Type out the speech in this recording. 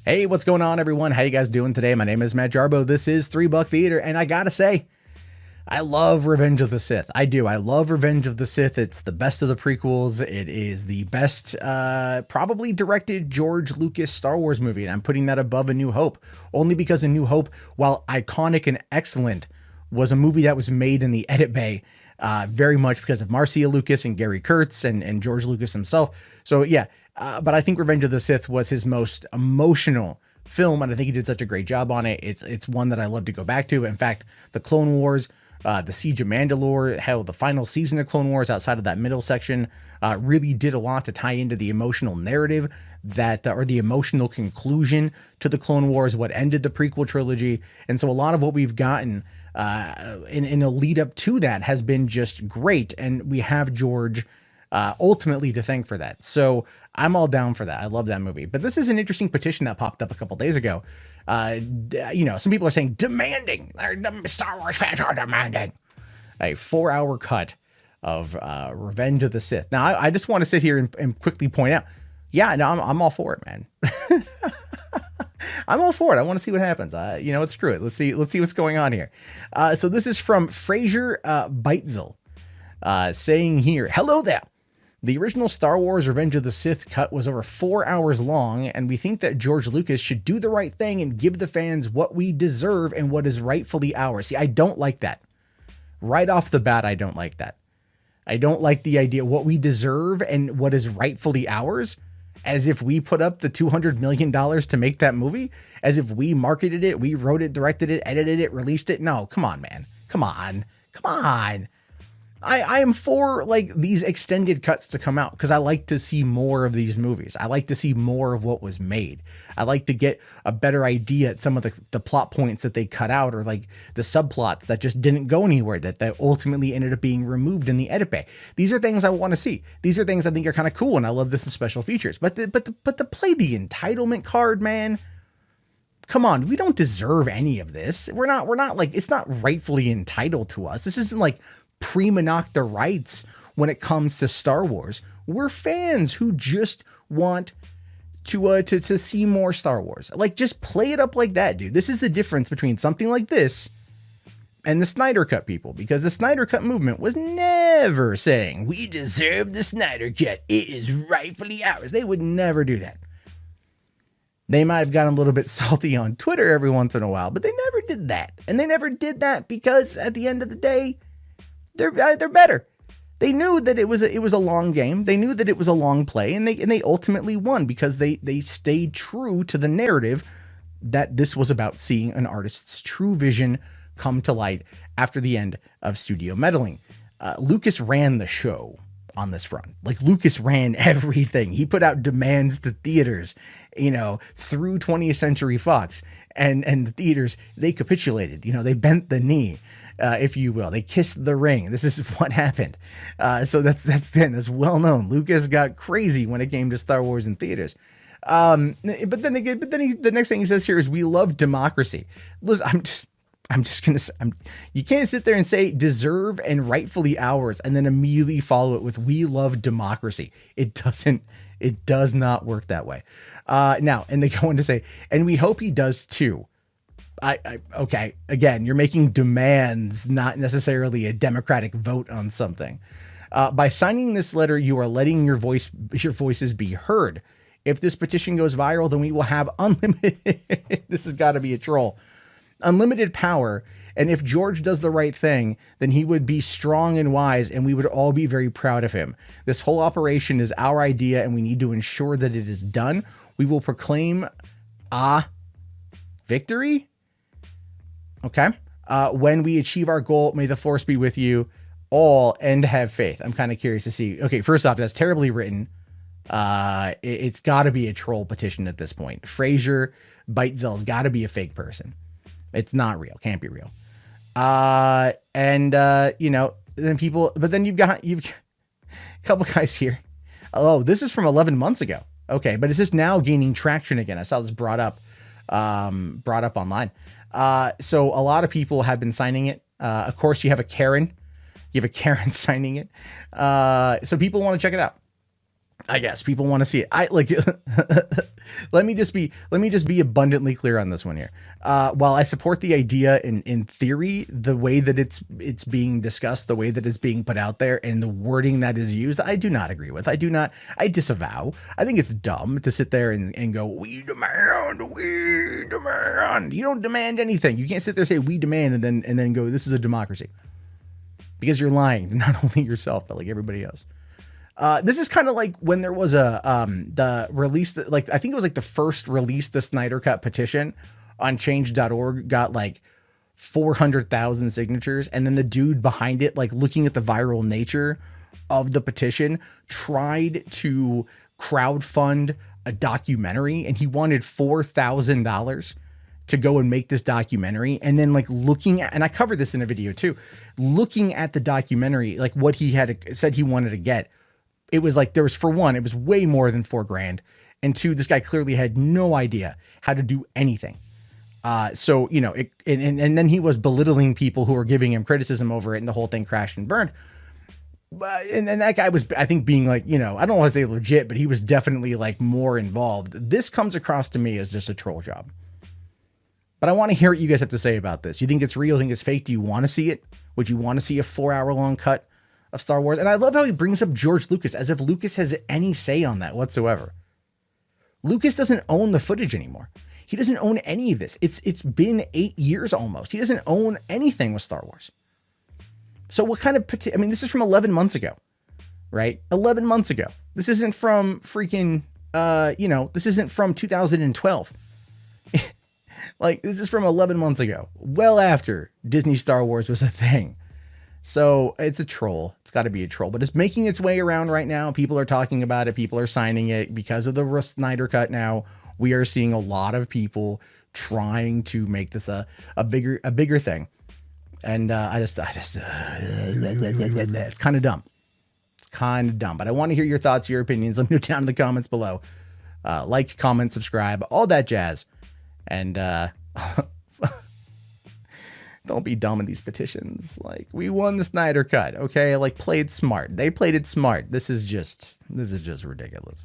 Hey, what's going on, everyone? How you guys doing today? My name is Matt Jarbo. This is $3 Theater, and I gotta say, I love Revenge of the Sith. I do. I love Revenge of the Sith. It's the best of the prequels. It is the best, probably directed George Lucas Star Wars movie, and I'm putting that above A New Hope, only because A New Hope, while iconic and excellent, was a movie that was made in the edit bay, very much because of Marcia Lucas and Gary Kurtz and George Lucas himself. So yeah, but I think Revenge of the Sith was his most emotional film, and I think he did such a great job on it. It's one that I love to go back to. In fact, the Clone Wars, the Siege of Mandalore, hell, the final season of Clone Wars outside of that middle section really did a lot to tie into the emotional narrative that, or the emotional conclusion to the Clone Wars, what ended the prequel trilogy. And so a lot of what we've gotten in a lead up to that has been just great. And we have George ultimately to thank for that. So I'm all down for that. I love that movie. But this is an interesting petition that popped up a couple days ago. Some people are saying demanding, Star Wars fans are demanding a 4-hour cut of Revenge of the Sith. Now, I just want to sit here and quickly point out, yeah, no, I'm all for it, man. I'm all for it. I want to see what happens. Screw it. Let's see what's going on here. So this is from Fraser Beitzel, saying here, hello there. The original Star Wars Revenge of the Sith cut was over 4 hours long, and we think that George Lucas should do the right thing and give the fans what we deserve and what is rightfully ours. See, I don't like that. Right off the bat, I don't like that. I don't like the idea what we deserve and what is rightfully ours, as if we put up the $200 million to make that movie, as if we marketed it, we wrote it, directed it, edited it, released it. No, come on, man. Come on. I am for like these extended cuts to come out because I like to see more of these movies. I like to see more of what was made. I like to get a better idea at some of the plot points that they cut out, or like the subplots that just didn't go anywhere, that ultimately ended up being removed in the edit bay. These are things I want to see. These are things I think are kind of cool, and I love this in special features. But to play the entitlement card, man. Come on, we don't deserve any of this. We're not like, it's not rightfully entitled to us. This isn't like prima nocta rights when it comes to Star Wars. We're fans who just want to see more Star Wars. Like, just play it up like that, dude. This is the difference between something like this and the Snyder Cut people, because the Snyder Cut movement was never saying we deserve the Snyder Cut, it is rightfully ours. They would never do that. They might have gotten a little bit salty on Twitter every once in a while, but they never did that. And they never did that because at the end of the day, they're better. They knew that it was a long game. They knew that it was a long play, and they ultimately won because they stayed true to the narrative that this was about seeing an artist's true vision come to light after the end of studio meddling. Lucas ran the show on this front. Like, Lucas ran everything. He put out demands to theaters, through 20th Century Fox, and the theaters, they capitulated. They bent the knee, if you will. They kissed the ring. This is what happened. So that's well known. Lucas got crazy when it came to Star Wars in theaters. But then the next thing he says here is, we love democracy. Listen, you can't sit there and say deserve and rightfully ours and then immediately follow it with we love democracy. It does not work that way. Now, and they go on to say, and we hope he does too. Okay. Again, you're making demands, not necessarily a democratic vote on something. By signing this letter, you are letting your voices be heard. If this petition goes viral, then we will have unlimited, this has got to be a troll, unlimited power. And if George does the right thing, then he would be strong and wise, and we would all be very proud of him. This whole operation is our idea, and we need to ensure that it is done. We will proclaim victory. Okay. When we achieve our goal, may the force be with you all, and have faith. I'm kind of curious to see. Okay, first off, that's terribly written. It's got to be a troll petition at this point. Fraser Beitzel's got to be a fake person. It's not real. Can't be real. Then people, but then you've got a couple guys here. Oh, this is from 11 months ago. Okay. But it's just now gaining traction again. I saw this brought up online. So a lot of people have been signing it. Of course you have a Karen signing it. So people want to check it out. I guess people want to see it. I like let me just be abundantly clear on this one here. While I support the idea in theory, the way that it's being discussed, the way that it's being put out there, and the wording that is used, I do not agree with. I disavow. I think it's dumb to sit there and go, we demand, we demand. You don't demand anything. You can't sit there and say we demand and then go, this is a democracy. Because you're lying to not only yourself, but like everybody else. This is kind of like when there was the release, like I think it was like the first release, the Snyder Cut petition on change.org got like 400,000 signatures. And then the dude behind it, like looking at the viral nature of the petition, tried to crowdfund a documentary, and he wanted $4,000 to go and make this documentary. And then like looking at, and I covered this in a video too, looking at the documentary, like what he had said he wanted to get, it was like, there was, for one, it was way more than $4,000. And two, this guy clearly had no idea how to do anything. So, you know, and then he was belittling people who were giving him criticism over it, and the whole thing crashed and burned. And that guy was, I think, being like, you know, I don't want to say legit, but he was definitely like more involved. This comes across to me as just a troll job. But I want to hear what you guys have to say about this. You think it's real? Think it's fake? Do you want to see it? Would you want to see a 4-hour-long cut of Star Wars? And I love how he brings up George Lucas as if Lucas has any say on that whatsoever. Lucas doesn't own the footage anymore. He doesn't own any of this. It's been 8 years almost. He doesn't own anything with Star Wars. So what kind of, I mean, this is from 11 months ago, right? 11 months ago. This isn't from freaking, you know, this isn't from 2012. Like, this is from 11 months ago, well after Disney Star Wars was a thing. So it's a troll. It's got to be a troll, but it's making its way around right now. People are talking about it. People are signing it because of the Snyder Cut. Now we are seeing a lot of people trying to make this a bigger thing. And it's kind of dumb. It's kind of dumb, but I want to hear your thoughts, your opinions. Let me know down in the comments below. Like, comment, subscribe, all that jazz. And don't be dumb in these petitions. Like, we won the Snyder Cut. Okay. Like, played smart. They played it smart. This is just ridiculous.